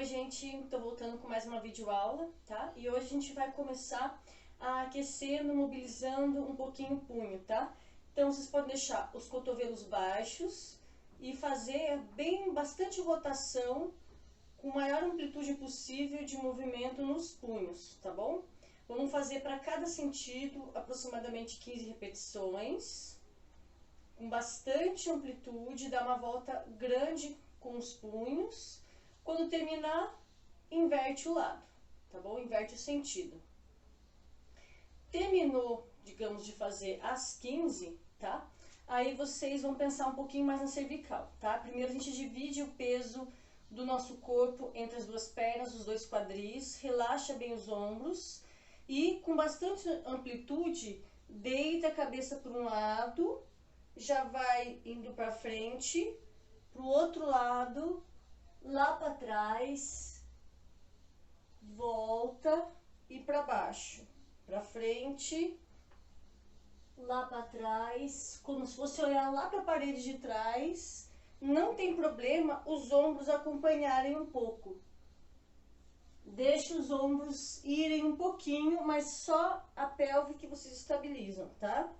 Oi gente, tô voltando com mais uma videoaula, tá? E hoje a gente vai começar aquecendo, mobilizando um pouquinho o punho, tá? Então vocês podem deixar os cotovelos baixos e fazer bastante rotação com maior amplitude possível de movimento nos punhos, tá bom? Vamos fazer para cada sentido aproximadamente 15 repetições, com bastante amplitude, dá uma volta grande com os punhos. Quando terminar, inverte o lado, tá bom? Inverte o sentido. Terminou, digamos, de fazer as 15, tá? Aí vocês vão pensar um pouquinho mais na cervical, tá? Primeiro a gente divide o peso do nosso corpo entre as duas pernas, os dois quadris, relaxa bem os ombros e com bastante amplitude, deita a cabeça para um lado, já vai indo para frente, para o outro lado, lá para trás, volta e para baixo, para frente, lá para trás, como se fosse olhar lá para a parede de trás. Não tem problema os ombros acompanharem um pouco. Deixa os ombros irem um pouquinho, mas só a pelve que vocês estabilizam, tá?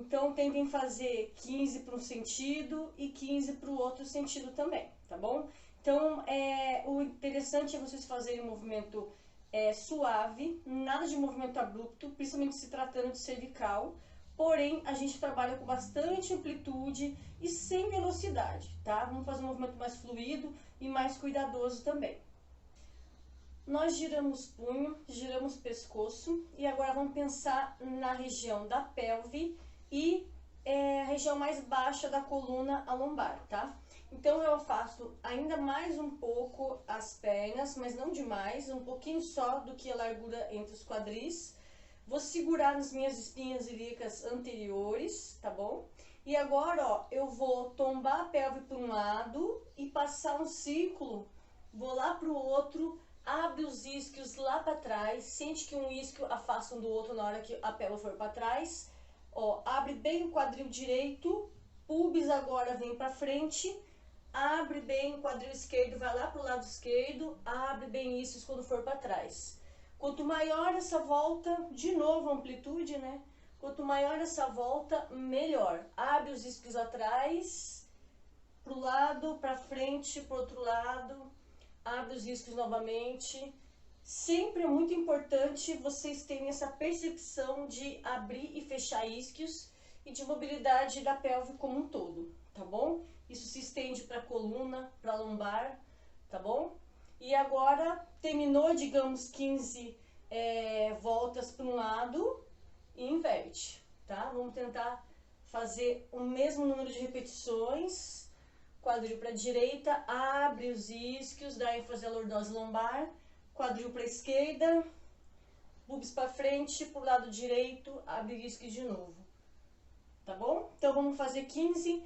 Então, tentem fazer 15 para um sentido e 15 para o outro sentido também, tá bom? Então, o interessante é vocês fazerem um movimento suave, nada de movimento abrupto, principalmente se tratando de cervical. Porém, a gente trabalha com bastante amplitude e sem velocidade, tá? Vamos fazer um movimento mais fluido e mais cuidadoso também. Nós giramos punho, giramos pescoço e agora vamos pensar na região da pelve e a região mais baixa da coluna, a lombar, tá? Então eu afasto ainda mais um pouco as pernas, mas não demais, um pouquinho só do que a largura entre os quadris. Vou segurar nas minhas espinhas ilíacas anteriores, tá bom? E agora, ó, eu vou tombar a pelve para um lado e passar um círculo, vou lá para o outro, abre os isquios lá para trás, sente que um isquio afasta um do outro na hora que a pelve for para trás. Ó, abre bem o quadril direito, pubis agora vem para frente, abre bem o quadril esquerdo, vai lá para o lado esquerdo, abre bem isso quando for para trás. Quanto maior essa volta, de novo a amplitude, né? Quanto maior essa volta, melhor. Abre os isquios atrás, para o lado, para frente, para o outro lado, abre os isquios novamente. Sempre é muito importante vocês terem essa percepção de abrir e fechar isquios e de mobilidade da pelve como um todo, tá bom? Isso se estende para a coluna, para a lombar, tá bom? E agora, terminou, digamos, 15 voltas para um lado e inverte, tá? Vamos tentar fazer o mesmo número de repetições. Quadril para a direita, abre os isquios, dá ênfase à lordose lombar. Quadril para a esquerda, pubis para frente, para o lado direito, abre isquios de novo, tá bom? Então vamos fazer 15.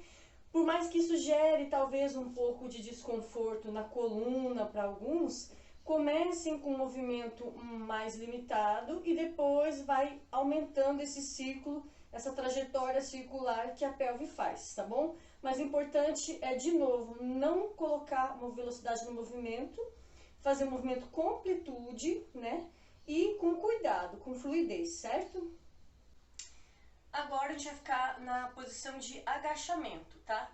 Por mais que isso gere talvez um pouco de desconforto na coluna para alguns, comecem com um movimento mais limitado e depois vai aumentando esse círculo, essa trajetória circular que a pelve faz, tá bom? Mas o importante é, de novo, não colocar uma velocidade no movimento, fazer um movimento com amplitude, né? E com cuidado, com fluidez, certo? Agora a gente vai ficar na posição de agachamento, tá?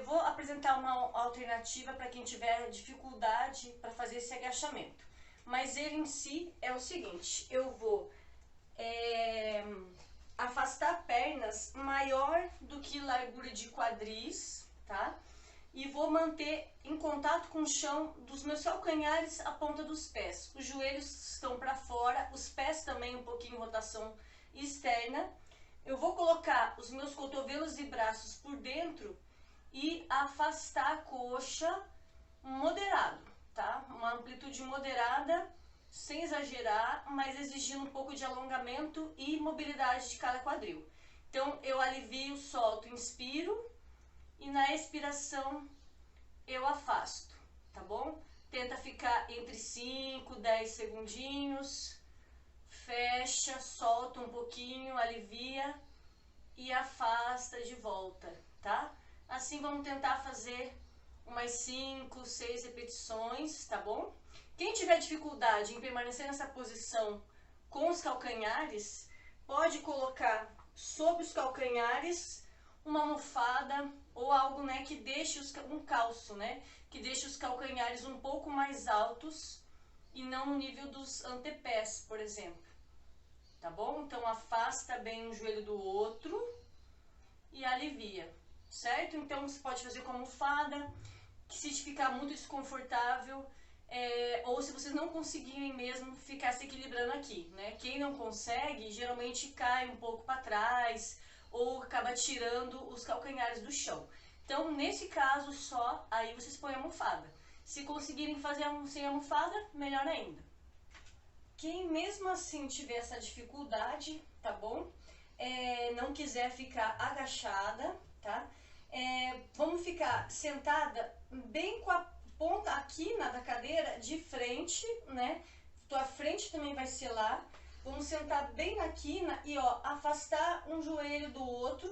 Vou apresentar uma alternativa para quem tiver dificuldade para fazer esse agachamento. Mas ele em si é o seguinte, eu vou afastar pernas maior do que largura de quadris, tá? E vou manter em contato com o chão dos meus calcanhares a ponta dos pés. Os joelhos estão para fora, os pés também um pouquinho em rotação externa. Eu vou colocar os meus cotovelos e braços por dentro e afastar a coxa moderado, tá? Uma amplitude moderada, sem exagerar, mas exigindo um pouco de alongamento e mobilidade de cada quadril. Então eu alivio, solto, inspiro e na expiração eu afasto, tá bom? Tenta ficar entre 5, 10 segundinhos, fecha, solta um pouquinho, alivia e afasta de volta, tá? Assim Assim vamos tentar fazer umas 5, 6 repetições, tá bom? Quem tiver dificuldade em permanecer nessa posição com os calcanhares, pode colocar sobre os calcanhares uma almofada ou algo, né, que deixe um calço, né, que deixe os calcanhares um pouco mais altos e não no nível dos antepés, por exemplo. Tá bom? Então afasta bem um joelho do outro e alivia, certo? Então você pode fazer com a almofada, que se ficar muito desconfortável, ou se vocês não conseguirem mesmo ficar se equilibrando aqui, né? Quem não consegue, geralmente cai um pouco para trás ou acaba tirando os calcanhares do chão. Então, nesse caso só, aí vocês põem a almofada. Se conseguirem fazer sem almofada, melhor ainda. Quem mesmo assim tiver essa dificuldade, tá bom? Não quiser ficar agachada, tá? Vamos ficar sentada bem com a ponta aqui da cadeira de frente, né? Tua frente também vai ser lá. Vamos sentar bem na quina e, ó, afastar um joelho do outro.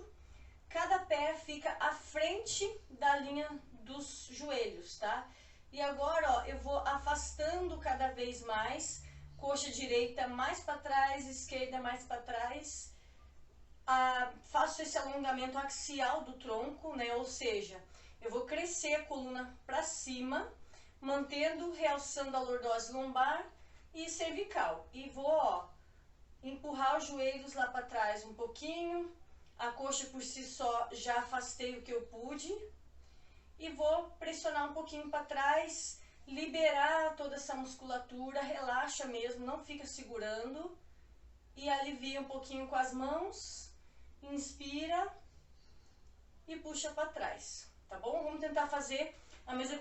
Cada pé fica à frente da linha dos joelhos, tá? E agora, ó, eu vou afastando cada vez mais. Coxa direita mais para trás, esquerda mais para trás. Faço esse alongamento axial do tronco, né? Ou seja, eu vou crescer a coluna para cima, mantendo, realçando a lordose lombar e cervical. E vou, ó, empurrar os joelhos lá para trás um pouquinho. A coxa por si só já afastei o que eu pude. E vou pressionar um pouquinho para trás, liberar toda essa musculatura, relaxa mesmo, não fica segurando. E alivia um pouquinho com as mãos. Inspira e puxa para trás. Tá bom? Vamos tentar fazer a mesma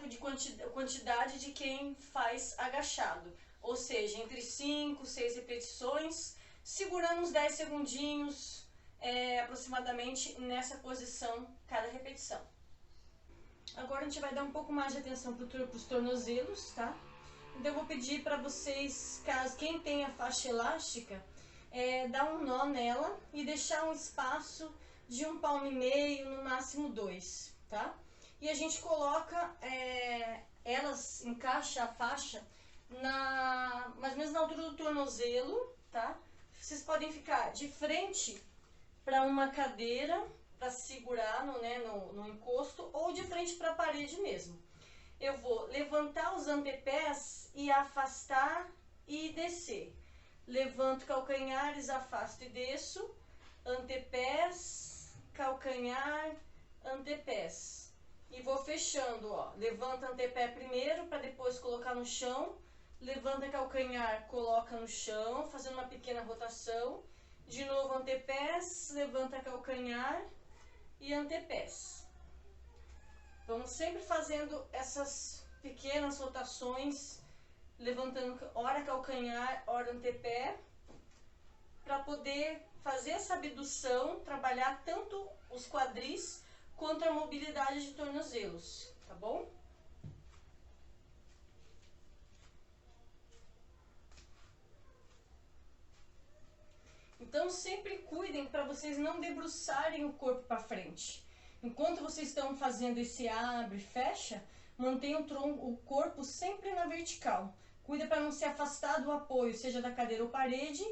quantidade de quem faz agachado. Ou seja, entre 5, 6 repetições, segurando uns 10 segundinhos, aproximadamente nessa posição, cada repetição. Agora a gente vai dar um pouco mais de atenção para os tornozelos, tá? Então eu vou pedir para vocês, caso quem tenha faixa elástica, dar um nó nela e deixar um espaço de 1,5 palmo, no máximo 2, tá? E a gente coloca, elas encaixa a faixa mais ou menos na altura do tornozelo, tá? Vocês podem ficar de frente para uma cadeira para segurar no encosto ou de frente para a parede mesmo. Eu vou levantar os antepés e afastar e descer. Levanto calcanhares, afasto e desço. Antepés, calcanhar, antepés. E vou fechando, ó. Levanta antepé primeiro para depois colocar no chão. Levanta calcanhar, coloca no chão, fazendo uma pequena rotação. De novo antepés, levanta calcanhar e antepés. Vamos sempre fazendo essas pequenas rotações, levantando hora calcanhar, hora antepé, para poder fazer essa abdução, trabalhar tanto os quadris quanto a mobilidade de tornozelos, tá bom? Então sempre cuidem para vocês não debruçarem o corpo para frente. Enquanto vocês estão fazendo esse abre e fecha, mantenham o corpo sempre na vertical. Cuida para não se afastar do apoio, seja da cadeira ou parede.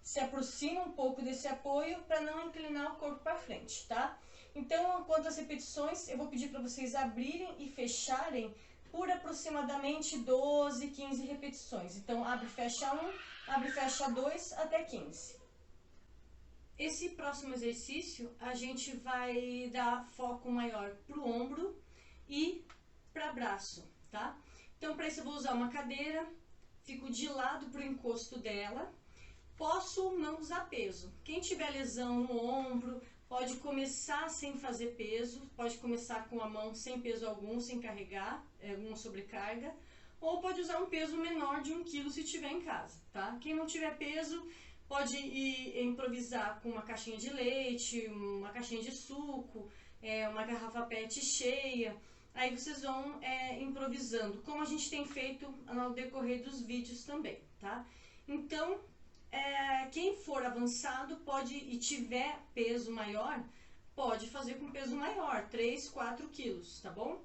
Se aproxima um pouco desse apoio para não inclinar o corpo para frente, tá? Então, quanto às repetições, eu vou pedir para vocês abrirem e fecharem por aproximadamente 12, 15 repetições. Então, abre e fecha 1, abre e fecha 2, até 15. Esse próximo exercício, a gente vai dar foco maior para o ombro e para braço, tá? Então, para isso eu vou usar uma cadeira, fico de lado para o encosto dela. Posso não usar peso. Quem tiver lesão no ombro, pode começar sem fazer peso, pode começar com a mão sem peso algum, sem carregar, alguma sobrecarga, ou pode usar um peso menor de 1 kg se tiver em casa, tá? Quem não tiver peso, pode improvisar com uma caixinha de leite, uma caixinha de suco, uma garrafa PET cheia. Aí vocês vão improvisando, como a gente tem feito no decorrer dos vídeos também, tá? Então, quem for avançado pode e tiver peso maior, pode fazer com peso maior, 3, 4 quilos, tá bom?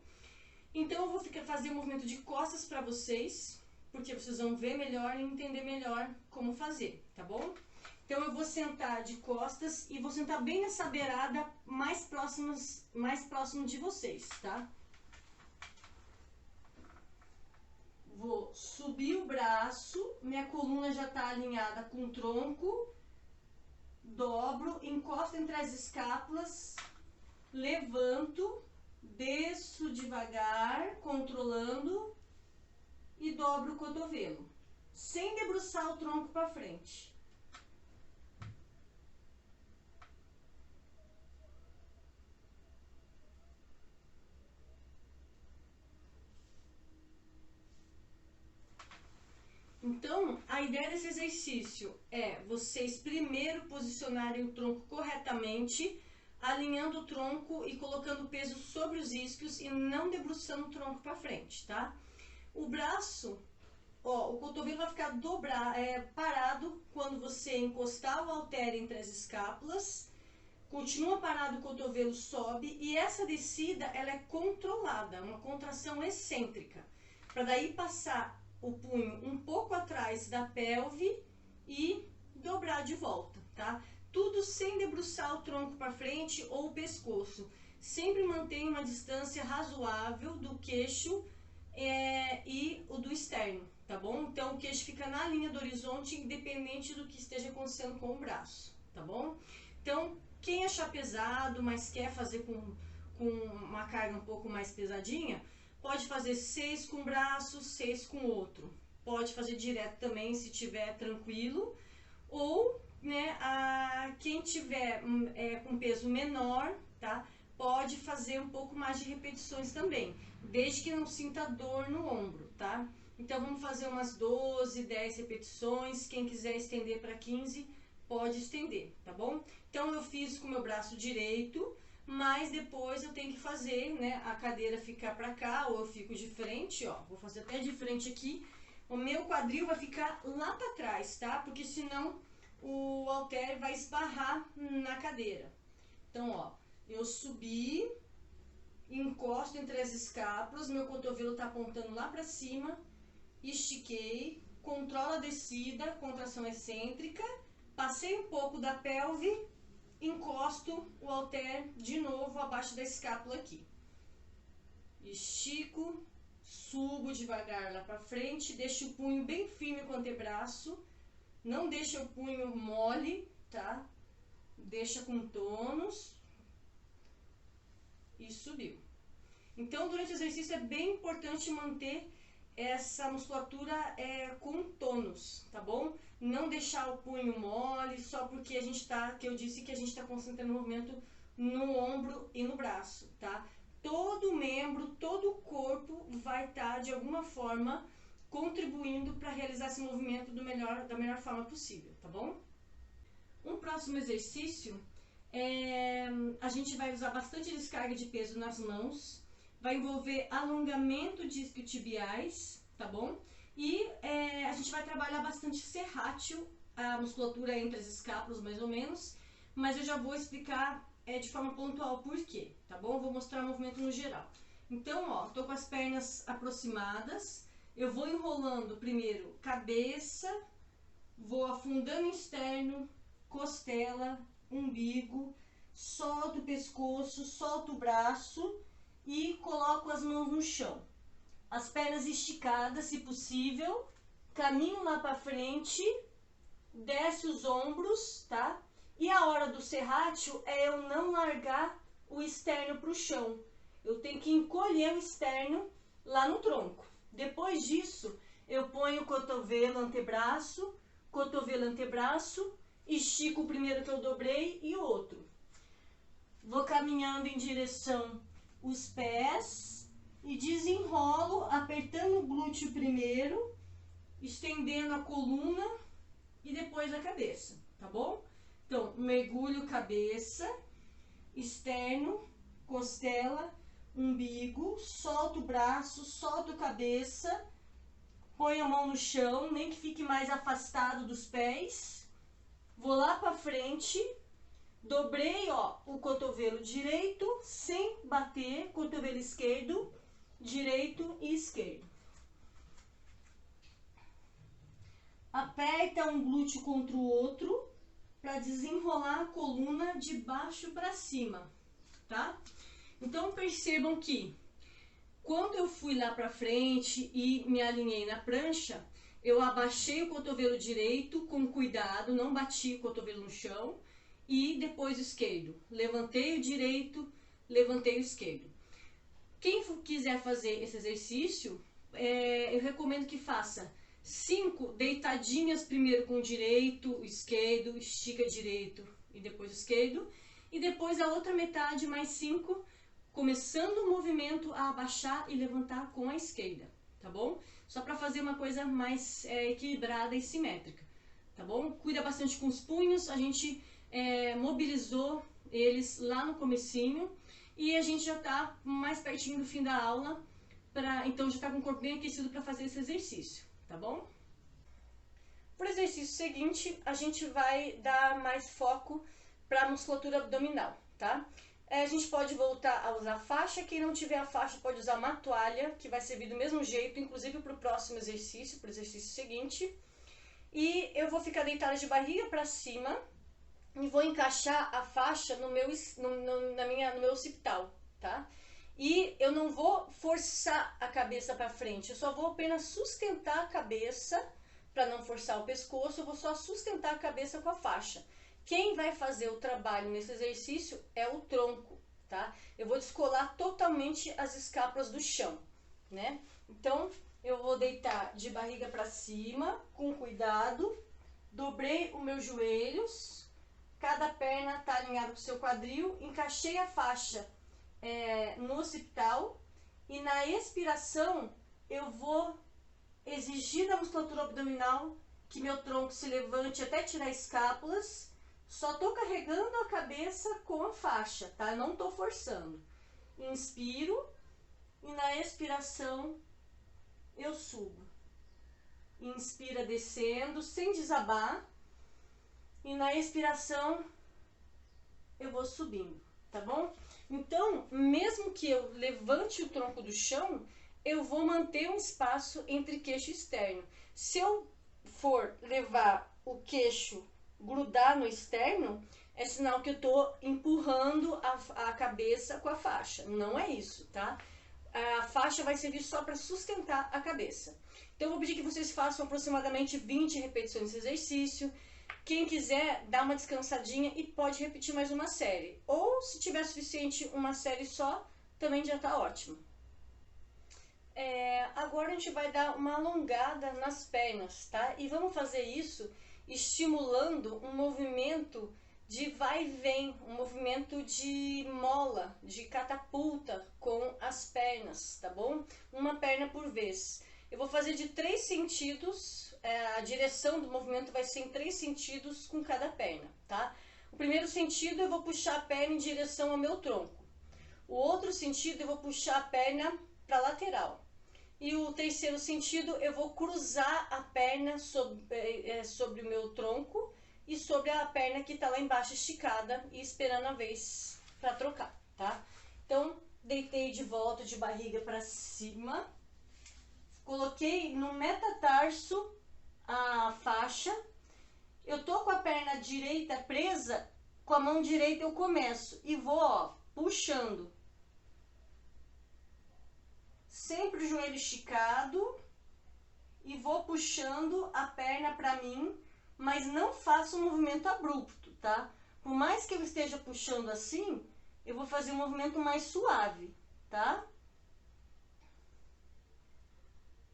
Então eu vou fazer um movimento de costas para vocês, porque vocês vão ver melhor e entender melhor como fazer, tá bom? Então eu vou sentar de costas e vou sentar bem nessa beirada mais próximo de vocês, tá? Vou subir o braço, minha coluna já tá alinhada com o tronco, dobro, encosto entre as escápulas, levanto, desço devagar, controlando e dobro o cotovelo, sem debruçar o tronco para frente. Então, a ideia desse exercício é vocês primeiro posicionarem o tronco corretamente, alinhando o tronco e colocando o peso sobre os isquios e não debruçando o tronco para frente, tá? O braço, ó, o cotovelo vai ficar parado quando você encostar o halter entre as escápulas, continua parado, o cotovelo sobe e essa descida ela é controlada, uma contração excêntrica, para daí passar o punho um pouco atrás da pelve e dobrar de volta, tá? Tudo sem debruçar o tronco para frente ou o pescoço. Sempre mantenha uma distância razoável do queixo e o do externo, tá bom? Então o queixo fica na linha do horizonte, independente do que esteja acontecendo com o braço, tá bom? Então, quem achar pesado, mas quer fazer com uma carga um pouco mais pesadinha, pode fazer 6 com um braço, 6 com o outro. Pode fazer direto também, se tiver tranquilo. Ou, né, quem tiver com peso menor, tá? Pode fazer um pouco mais de repetições também, desde que não sinta dor no ombro, tá? Então, vamos fazer umas 12, 10 repetições. Quem quiser estender para 15, pode estender, tá bom? Então, eu fiz com o meu braço direito, mas depois eu tenho que fazer, né, a cadeira ficar pra cá, ou eu fico de frente, ó, vou fazer até de frente aqui, o meu quadril vai ficar lá pra trás, tá? Porque senão o halter vai esbarrar na cadeira. Então, ó, eu subi, encosto entre as escápulas, meu cotovelo tá apontando lá pra cima, estiquei, controlo a descida, contração excêntrica, passei um pouco da pelve, encosto o halter de novo abaixo da escápula aqui. Estico, subo devagar lá para frente, deixo o punho bem firme com o antebraço, não deixa o punho mole, tá? Deixa com tônus e subiu. Então, durante o exercício é bem importante manter essa musculatura com tônus, tá bom? Não deixar o punho mole só porque eu disse que a gente tá concentrando o movimento no ombro e no braço, tá? Todo membro, todo o corpo vai estar de alguma forma contribuindo para realizar esse movimento da melhor forma possível, tá bom? Um próximo exercício a gente vai usar bastante descarga de peso nas mãos. Vai envolver alongamento de isquiotibiais, tá bom? E a gente vai trabalhar bastante serrátil, a musculatura entre as escápulas mais ou menos, mas eu já vou explicar de forma pontual por quê, tá bom? Vou mostrar o movimento no geral. Então, ó, tô com as pernas aproximadas, eu vou enrolando primeiro cabeça, vou afundando externo, costela, umbigo, solto o pescoço, solto o braço e coloco as mãos no chão. As pernas esticadas, se possível, caminho lá para frente, desce os ombros, tá? E a hora do serrátil é eu não largar o externo para o chão. Eu tenho que encolher o externo lá no tronco. Depois disso, eu ponho o cotovelo, antebraço, estico o primeiro que eu dobrei e o outro. Vou caminhando em direção os pés e desenrolo, apertando o glúteo primeiro, estendendo a coluna e depois a cabeça, tá bom? Então, mergulho cabeça, externo, costela, umbigo, solto o braço, solto a cabeça, ponho a mão no chão, nem que fique mais afastado dos pés, vou lá pra frente, Dobrei, ó, o cotovelo direito, sem bater, cotovelo esquerdo, direito e esquerdo. Aperta um glúteo contra o outro para desenrolar a coluna de baixo para cima, tá? Então percebam que quando eu fui lá para frente e me alinhei na prancha, eu abaixei o cotovelo direito com cuidado, não bati o cotovelo no chão, e depois o esquerdo. Levantei o direito, levantei o esquerdo. Quem quiser fazer esse exercício, eu recomendo que faça 5 deitadinhas primeiro com o direito, o esquerdo, estica direito e depois o esquerdo. E depois a outra metade, mais 5, começando o movimento a abaixar e levantar com a esquerda, tá bom? Só para fazer uma coisa mais equilibrada e simétrica, tá bom? Cuida bastante com os punhos, a gente mobilizou eles lá no comecinho e a gente já tá mais pertinho do fim da aula, então já tá com o corpo bem aquecido para fazer esse exercício, tá bom? Para o exercício seguinte, a gente vai dar mais foco para a musculatura abdominal, tá? A gente pode voltar a usar faixa, quem não tiver a faixa pode usar uma toalha, que vai servir do mesmo jeito, inclusive para o próximo exercício, para o exercício seguinte. E eu vou ficar deitada de barriga para cima e vou encaixar a faixa no meu occipital, tá? E eu não vou forçar a cabeça para frente, eu só vou apenas sustentar a cabeça, para não forçar o pescoço, eu vou só sustentar a cabeça com a faixa. Quem vai fazer o trabalho nesse exercício é o tronco, tá? Eu vou descolar totalmente as escápulas do chão, né? Então, eu vou deitar de barriga para cima, com cuidado, dobrei os meus joelhos, cada perna está alinhada com o seu quadril, encaixei a faixa no occipital e na expiração eu vou exigir da musculatura abdominal que meu tronco se levante até tirar escápulas. Só tô carregando a cabeça com a faixa, tá? Não tô forçando. Inspiro e na expiração eu subo. Inspira descendo sem desabar e na expiração eu vou subindo, tá bom? Então, mesmo que eu levante o tronco do chão, eu vou manter um espaço entre queixo e externo. Se eu for levar o queixo grudar no externo, é sinal que eu tô empurrando a cabeça com a faixa. Não é isso, tá? A faixa vai servir só para sustentar a cabeça. Então, eu vou pedir que vocês façam aproximadamente 20 repetições desse exercício. Quem quiser, dá uma descansadinha e pode repetir mais uma série. Ou, se tiver suficiente uma série só, também já tá ótimo. Agora a gente vai dar uma alongada nas pernas, tá? E vamos fazer isso estimulando um movimento de vai e vem, um movimento de mola, de catapulta com as pernas, tá bom? Uma perna por vez. Eu vou fazer de 3 sentidos, a direção do movimento vai ser em 3 sentidos com cada perna, tá? O primeiro sentido eu vou puxar a perna em direção ao meu tronco. O outro sentido eu vou puxar a perna para a lateral. E o terceiro sentido, eu vou cruzar a perna sobre o meu tronco e sobre a perna que está lá embaixo esticada e esperando a vez para trocar, tá? Então, deitei de volta de barriga para cima, coloquei no metatarso a faixa, eu tô com a perna direita presa, com a mão direita eu começo e vou, ó, puxando. Sempre o joelho esticado e vou puxando a perna para mim, mas não faço um movimento abrupto, tá? Por mais que eu esteja puxando assim, eu vou fazer um movimento mais suave, tá?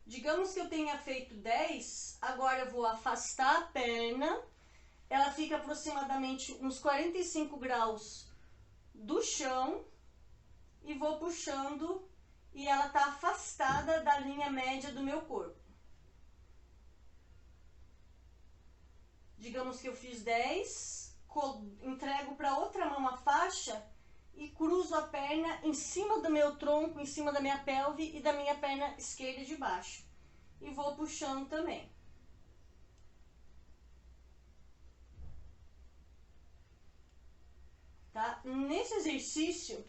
Digamos que eu tenha feito 10, agora eu vou afastar a perna, ela fica aproximadamente uns 45 graus do chão e vou puxando e ela tá afastada da linha média do meu corpo. Digamos que eu fiz 10, entrego para outra mão a faixa e cruzo a perna em cima do meu tronco, em cima da minha pelve e da minha perna esquerda de baixo. E vou puxando também. tá? Nesse exercício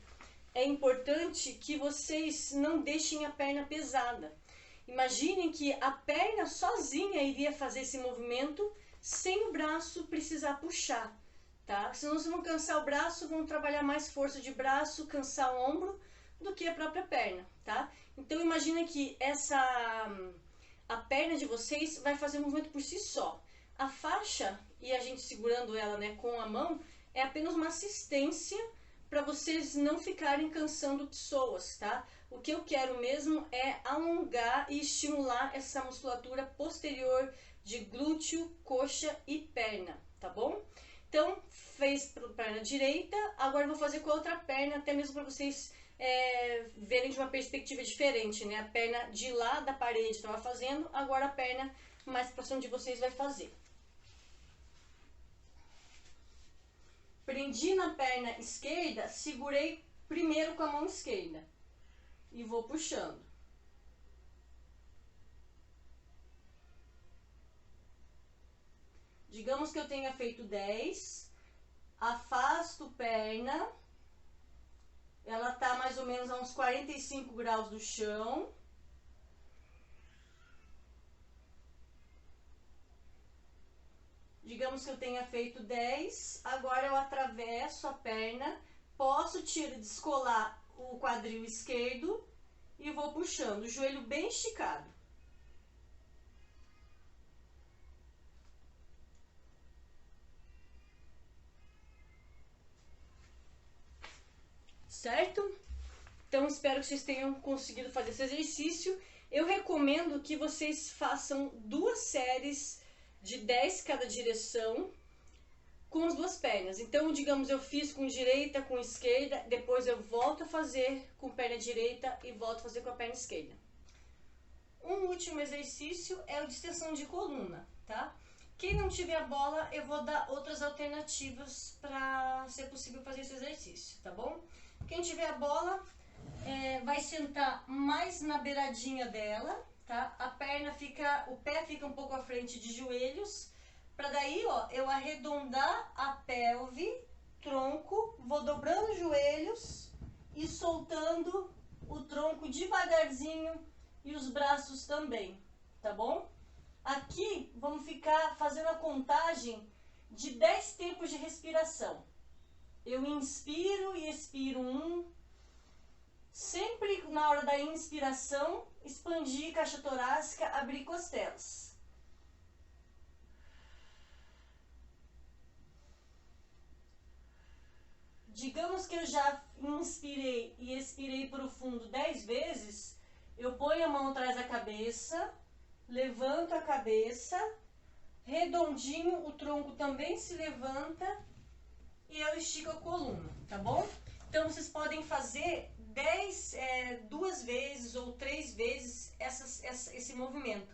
é importante que vocês não deixem a perna pesada. Imaginem que a perna sozinha iria fazer esse movimento sem o braço precisar puxar, tá? Senão vocês vão cansar o braço, vão trabalhar mais força de braço, cansar o ombro do que a própria perna, tá? Então imagina que a perna de vocês vai fazer o movimento por si só. A faixa, e a gente segurando ela, né, com a mão, é apenas uma assistência para vocês não ficarem cansando pessoas, tá? O que eu quero mesmo é alongar e estimular essa musculatura posterior de glúteo, coxa e perna, tá bom? Então, fez para a perna direita, agora eu vou fazer com a outra perna, até mesmo para vocês verem de uma perspectiva diferente, né? A perna de lá da parede estava fazendo, agora a perna mais próxima de vocês vai fazer. Prendi na perna esquerda, segurei primeiro com a mão esquerda e vou puxando. Digamos que eu tenha feito 10, afasto perna, ela tá mais ou menos a uns 45 graus do chão. Digamos que eu tenha feito 10, agora eu atravesso a perna, posso descolar o quadril esquerdo e vou puxando, o joelho bem esticado. Certo? Então espero que vocês tenham conseguido fazer esse exercício. Eu recomendo que vocês façam 2 séries de 10 cada direção com as 2 pernas. Então, digamos, eu fiz com direita, com esquerda, depois eu volto a fazer com perna direita e volto a fazer com a perna esquerda. Um último exercício é o de extensão de coluna, tá? Quem não tiver bola, eu vou dar outras alternativas para ser possível fazer esse exercício, tá bom? Quem tiver a bola, vai sentar mais na beiradinha dela, tá? A perna fica, o pé fica um pouco à frente de joelhos, para daí, ó, eu arredondar a pelve, tronco, vou dobrando os joelhos e soltando o tronco devagarzinho e os braços também, tá bom? Aqui vamos ficar fazendo a contagem de 10 tempos de respiração. Eu inspiro e expiro 1. Sempre na hora da inspiração, expandir caixa torácica, abrir costelas. Digamos que eu já inspirei e expirei profundo 10 vezes, eu ponho a mão atrás da cabeça, levanto a cabeça, redondinho, o tronco também se levanta e eu estico a coluna, tá bom? Então vocês podem fazer 2 vezes ou 3 vezes esse movimento.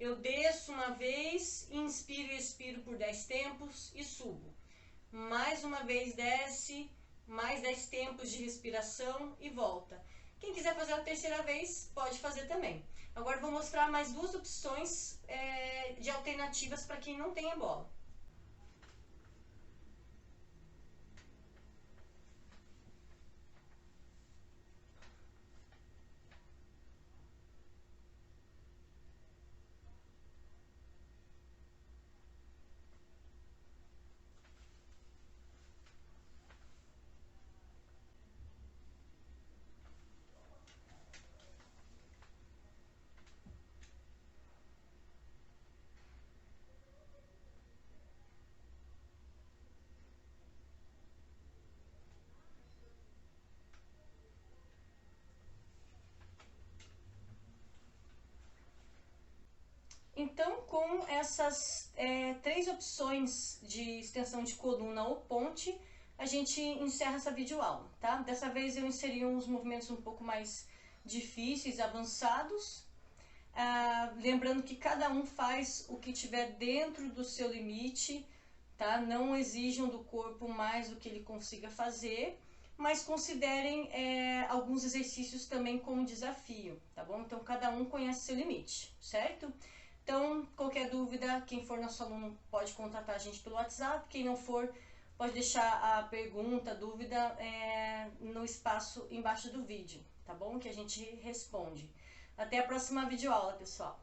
Eu desço uma vez, inspiro e expiro por 10 tempos e subo. Mais uma vez desce, mais 10 tempos de respiração e volta. Quem quiser fazer a terceira vez, pode fazer também. Agora vou mostrar mais 2 opções de alternativas para quem não tem a bola. Então, com essas 3 opções de extensão de coluna ou ponte, a gente encerra essa videoaula, tá? Dessa vez eu inseri uns movimentos um pouco mais difíceis, avançados. Lembrando que cada um faz o que tiver dentro do seu limite, tá? Não exijam do corpo mais do que ele consiga fazer, mas considerem alguns exercícios também como desafio, tá bom? Então, cada um conhece seu limite, certo? Então, qualquer dúvida, quem for nosso aluno pode contatar a gente pelo WhatsApp, quem não for, pode deixar a pergunta, a dúvida no espaço embaixo do vídeo, tá bom? Que a gente responde. Até a próxima videoaula, pessoal!